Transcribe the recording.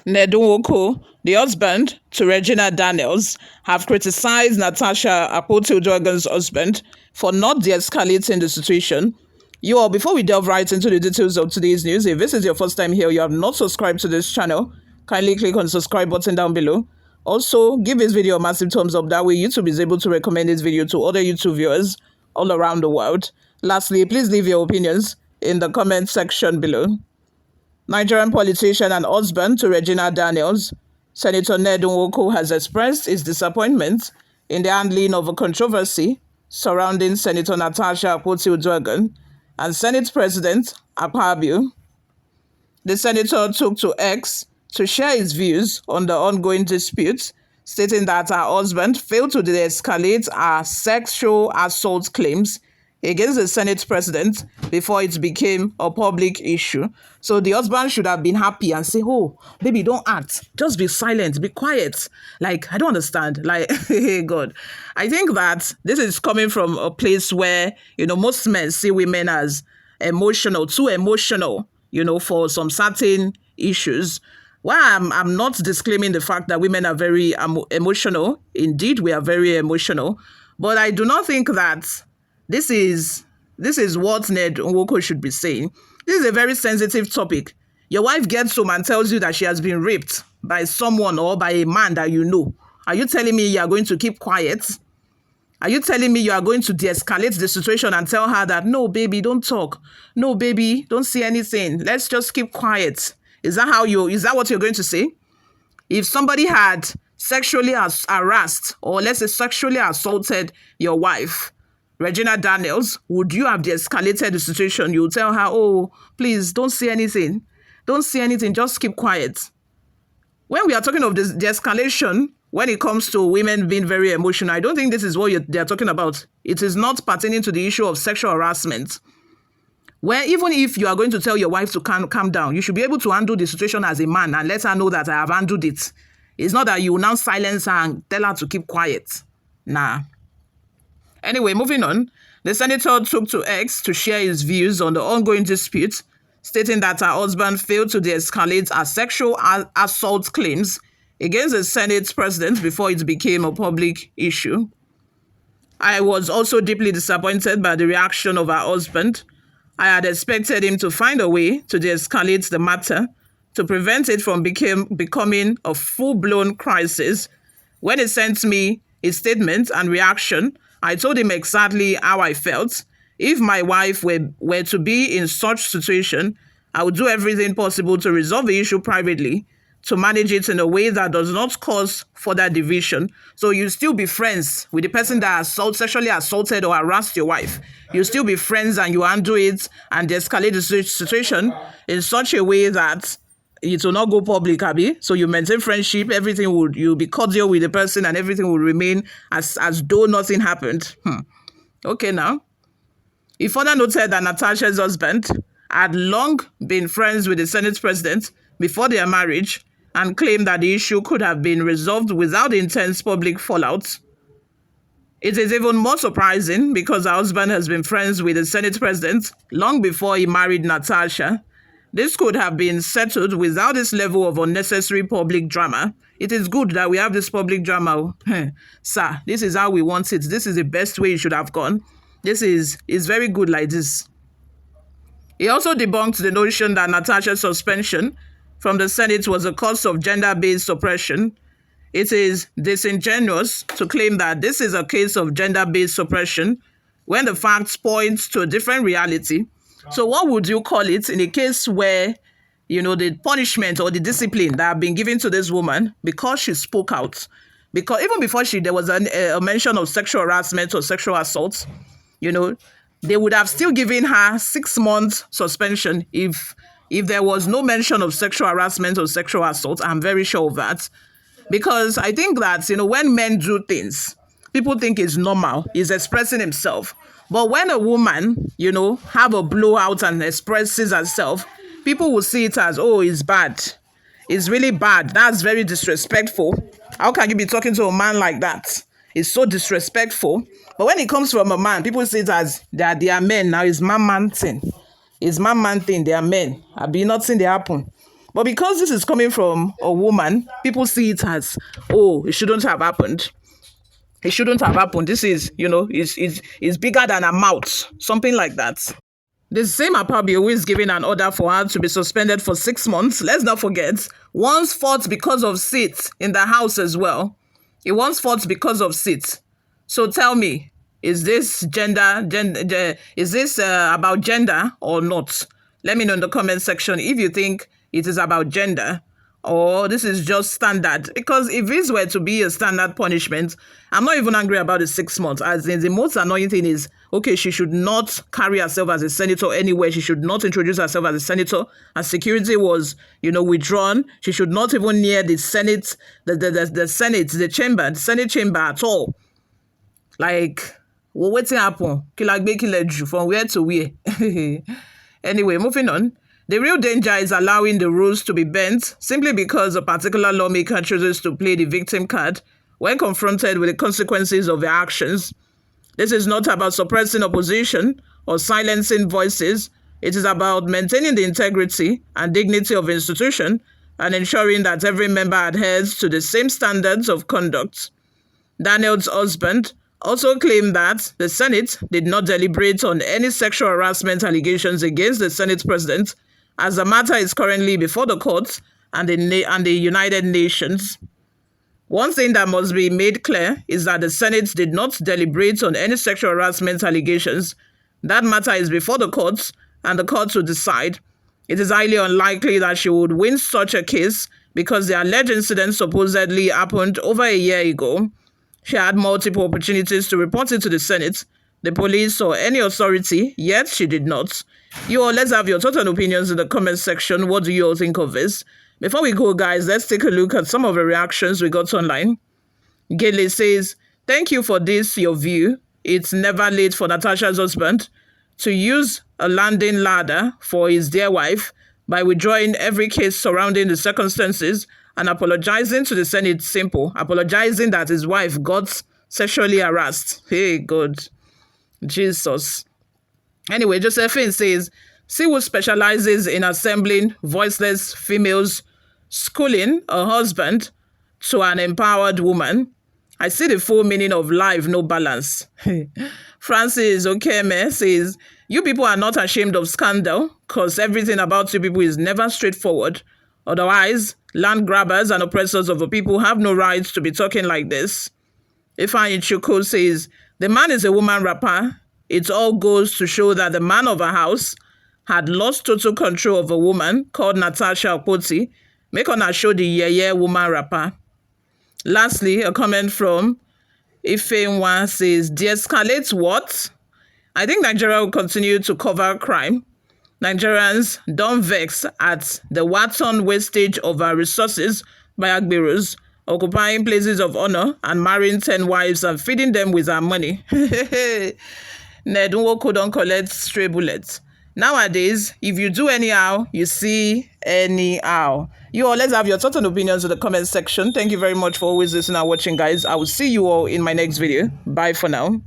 Ned Nwoko, the husband to Regina Daniels, have criticized Natasha, Akpoti-Uduaghan'S husband, for not de-escalating the situation. Before we delve right into the details of today's news, if this is your first time here, you have not subscribed to this channel, kindly click on the subscribe button down below. Also, give this video a massive thumbs up. That way, YouTube is able to recommend this video to other YouTube viewers all around the world. Lastly, please leave your opinions in the comment section below. Nigerian politician and husband to Regina Daniels, Senator Ned Nwoko has expressed his disappointment in the handling of a controversy surrounding Senator Natasha Akpoti-Uduaghan and Senate President Akpabio. The senator took to X to share his views on the ongoing dispute, stating that her husband failed to de-escalate her sexual assault claims against the Senate president before it became a public issue. So the husband should have been happy and say, oh, baby, don't act. Just be silent, be quiet. Like, I don't understand. Like, hey, God. I think that this is coming from a place where, most men see women as emotional, too emotional, for some certain issues. Well, I'm not disclaiming the fact that women are very emotional. Indeed, we are very emotional. But I do not think that this is what Ned Nwoko should be saying. This is a very sensitive topic. Your wife gets home and tells you that she has been raped by someone or by a man that you know. Are you telling me you are going to keep quiet? Are you telling me you are going to de-escalate the situation and tell her that, no, baby, don't talk. No, baby, don't say anything. Let's just keep quiet. Is that what you're going to say? If somebody had sexually harassed or let's say sexually assaulted your wife, Regina Daniels, would you have de-escalated the situation? You tell her, oh, please, don't say anything. Don't say anything, just keep quiet. When we are talking of this de-escalation, when it comes to women being very emotional, I don't think this is what they're talking about. It is not pertaining to the issue of sexual harassment. Where even if you are going to tell your wife to calm down, you should be able to handle the situation as a man and let her know that I have handled it. It's not that you will now silence her and tell her to keep quiet. Nah. Anyway, moving on, the senator took to X to share his views on the ongoing dispute, stating that her husband failed to de-escalate her sexual assault claims against the Senate president before it became a public issue. I was also deeply disappointed by the reaction of her husband. I had expected him to find a way to de-escalate the matter to prevent it from becoming a full-blown crisis. When he sent me his statement and reaction, I told him exactly how I felt. If my wife were to be in such situation, I would do everything possible to resolve the issue privately, to manage it in a way that does not cause further division. So you still be friends with the person that sexually assaulted or harassed your wife. You still be friends and you handle it and de-escalate the situation in such a way that it will not go public, Abby. So you maintain friendship, you'll be cordial with the person and everything will remain as though nothing happened. Okay, now. He further noted that Natasha's husband had long been friends with the Senate president before their marriage and claimed that the issue could have been resolved without intense public fallout. It is even more surprising because her husband has been friends with the Senate president long before he married Natasha. This could have been settled without this level of unnecessary public drama. It is good that we have this public drama. Sir, this is how we want it. This is the best way it should have gone. This is very good like this. He also debunked the notion that Natasha's suspension from the Senate was a cause of gender-based suppression. It is disingenuous to claim that this is a case of gender-based suppression when the facts point to a different reality. So what would you call it in a case where, the punishment or the discipline that have been given to this woman because she spoke out? Because even before there was a mention of sexual harassment or sexual assault, they would have still given her 6 months suspension if there was no mention of sexual harassment or sexual assault. I'm very sure of that. Because I think that, when men do things, people think it's normal, he's expressing himself. But when a woman, have a blowout and expresses herself, people will see it as, oh, it's bad. It's really bad. That's very disrespectful. How can you be talking to a man like that? It's so disrespectful. But when it comes from a man, people see it as that they are men. Now it's man thing. It's man thing. They are men. I've been not seen they happen. But because this is coming from a woman, people see it as, oh, it shouldn't have happened. It shouldn't have happened. This is, is bigger than a mouth, something like that. The same Akpabio is giving an order for her to be suspended for 6 months. Let's not forget, once fought because of seats in the house as well. He once fought because of seats. So tell me, is this is this about gender or not? Let me know in the comment section if you think it is about gender or this is just standard. Because if this were to be a standard punishment, I'm not even angry about the 6 months. As in, the most annoying thing is, okay, she should not carry herself as a senator anywhere. She should not introduce herself as a senator. As security was, withdrawn. She should not even near the Senate, the Senate chamber at all. Like, well, what's happen? From where to where? Anyway, moving on. The real danger is allowing the rules to be bent simply because a particular lawmaker chooses to play the victim card when confronted with the consequences of their actions. This is not about suppressing opposition or silencing voices. It is about maintaining the integrity and dignity of the institution and ensuring that every member adheres to the same standards of conduct. Daniels' husband also claimed that the Senate did not deliberate on any sexual harassment allegations against the Senate president, as the matter is currently before the courts and the United Nations. One thing that must be made clear is that the Senate did not deliberate on any sexual harassment allegations. That matter is before the courts, and the courts will decide. It is highly unlikely that she would win such a case because the alleged incident supposedly happened over a year ago. She had multiple opportunities to report it to the Senate, the police, or any authority, yet she did not. You all, let's have your thoughts and opinions in the comment section. What do you all think of this? Before we go, guys, let's take a look at some of the reactions we got online. Gele says, thank you for this, your view. It's never late for Natasha's husband to use a landing ladder for his dear wife by withdrawing every case surrounding the circumstances and apologizing to the Senate. Simple. Apologizing that his wife got sexually harassed. Hey, God. Jesus. Anyway, Josephine says, Siwu specializes in assembling voiceless females, schooling a husband to an empowered woman. I see the full meaning of life, no balance. Francis Okeme says, you people are not ashamed of scandal because everything about you people is never straightforward. Otherwise, land grabbers and oppressors of the people have no right to be talking like this. Ifeanyi Chukwu says, the man is a woman rapper. It all goes to show that the man of a house had lost total control of a woman called Natasha Akpoti. Make on her show the yeye woman rapper. Lastly, a comment from Ifeanyi says, de-escalate what? I think Nigeria will continue to cover crime. Nigerians don't vex at the wanton wastage of our resources by Agberos, occupying places of honor and marrying 10 wives and feeding them with our money. Ned Nwoko don't collect stray bullets. Nowadays, if you do anyhow, you see anyhow. You all, let's have your thoughts and opinions in the comment section. Thank you very much for always listening and watching, guys. I will see you all in my next video. Bye for now.